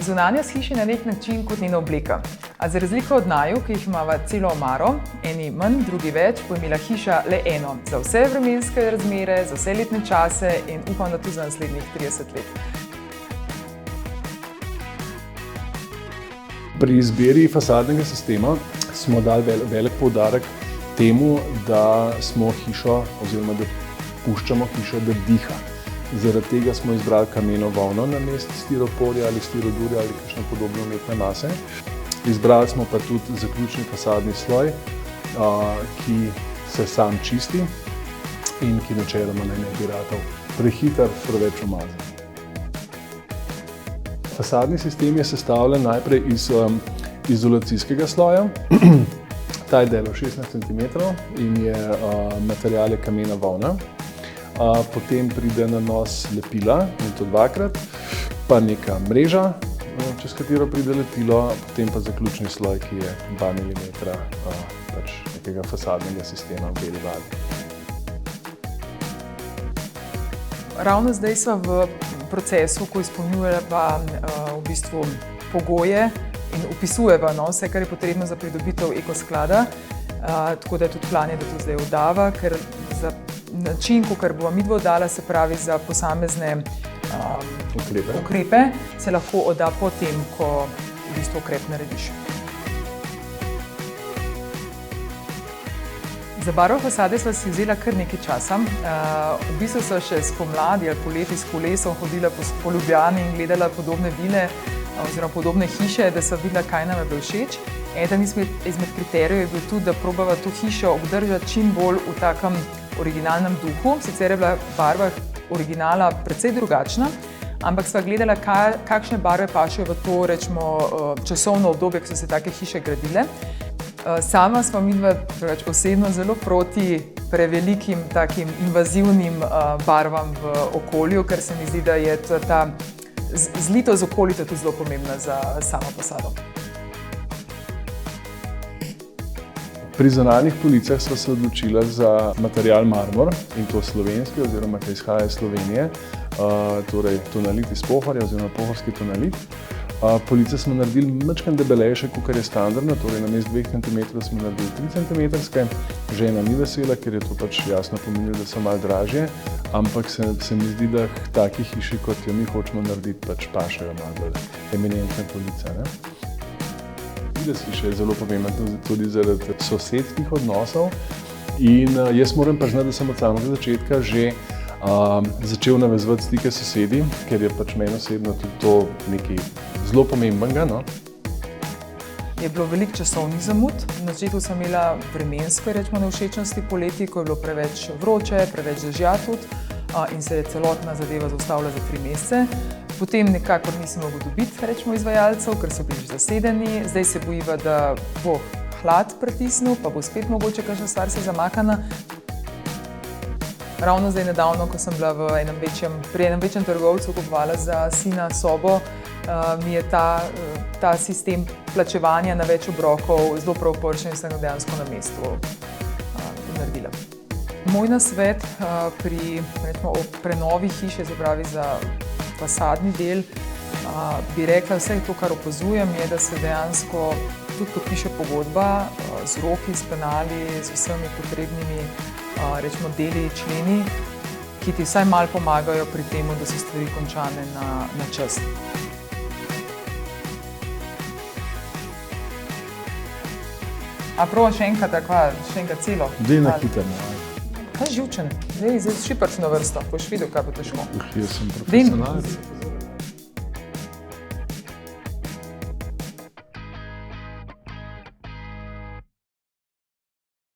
Zunanjost hiše na nek način kot njena obleka. A za razliko od naju, ki jih imava celo omaro, eni manj, drugi več, bo imela hiša le eno. Za vse vremenske razmere, za vse letne čase in upam, da tudi za naslednjih 30 let. Pri izbiri fasadnega sistema smo dali velik poudarek temu, da smo hišo oziroma da puščamo hišo, da diha. Zaradi tega smo izbrali kameno volno namesto stiroporja ali stirodurja ali kakšne podobne umetne mase. Izbrali smo pa tudi zaključni fasadni sloj, ki se sam čisti in ki načeloma ne bi ratal prehiter, preveč umazan. Fasadni sistem je sestavljen najprej iz izolacijskega sloja. Ta je debel 16 cm in je material je kamena volna. Potem pride na nos lepila, in to dvakrat, pa neka mreža, čez katero pride lepilo, potem pa zaključni sloj, ki je 2 mm nekega fasadnega sistema v beli barvi. Ravno zdaj smo v procesu, ko izpolnjujeva v bistvu pogoje in vpisujeva vse, kar je potrebno za pridobitev ekosklada. Tako da je tudi plan, da to zdaj oddava, ker za način, kakor bova midva oddala, se pravi za posamezne ukrepe, se lahko odda potem, ko v bistvu ukrep narediš. Za barvo fasade sva si vzela kar nekaj časa. V bistvu sva še spomladi ali poleti s kolesom hodila po Ljubljani in gledala podobne vile oziroma podobne hiše, da sva videla, kaj nam je bilo všeč. Eden izmed kriterijev je bil tudi, da probava to hišo obdržati čim bolj v takem originalnem duhu. Sicer je bila barva originala precej drugačna, ampak sva gledala, kakšne barve pašejo v to, rečemo, časovno obdobje, ko so se take hiše gradile. Sama sva midva osebno zelo proti prevelikim takim invazivnim barvam v okolju, ker se mi zdi, da je ta zlitost z okolico tudi zelo pomembna za samo fasado. Pri zunanjih policah sva se odločila za material marmor, in to slovenski oziroma ki izhaja iz Slovenije, torej tonalit iz Pohorja oziroma pohorski tonalit. Police smo naredili majčkeno debelejše, kakor je standardno, torej namesto 2 cm smo naredili 3 cm. Žena ni vesela, ker je to pač jasno pomenilo, da so malo dražje, ampak se mi zdi, da k taki hiši, kot jo mi hočemo narediti, pač pašejo malo bolj eminentne police. Videz hiše je zelo pomemben tudi zaradi sosedskih odnosov in jaz moram priznati, da sem od samega začetka že začel navezovati stike s sosedi, ker je pač meni osebno tudi to nekaj zelo pomembnega. Je bilo veliko časovnih zamud. Na začetku sem imela vremenske nevšečnosti poleti, ko je bilo preveč vroče, preveč dežja tudi in se je celotna zadeva zaustavila za 3 mesece. Potem nekako nisem mogel dobiti izvajalcev, ker so bili že zasedeni. Zdaj se bojiva, da bo hlad pritisnil, pa bo spet mogoče kakšna stvar se zamaknila. Ravno zdaj nedavno, ko sem bila pri enem večjem trgovcu kupovala za sina sobo, mi je ta sistem plačevanja na več obrokov zelo prav pršen in sem ga dejansko na mestu naredila. Moj nasvet pri prenovi hiše, se pravi za fasadni del, bi rekla, vse to, kar opazujem, je, da se dejansko tudi podpiše pogodba z roki, s penali, z vsemi potrebnimi deli, členi, ki ti vsaj malo pomagajo pri tem, da so stvari končane na čas. A prova še enkrat celo? Dej na hitro. Kaj živčen? Zdaj šiprc na vrsto, boš videl, kaj bo težko. Jaz sem profesionalec.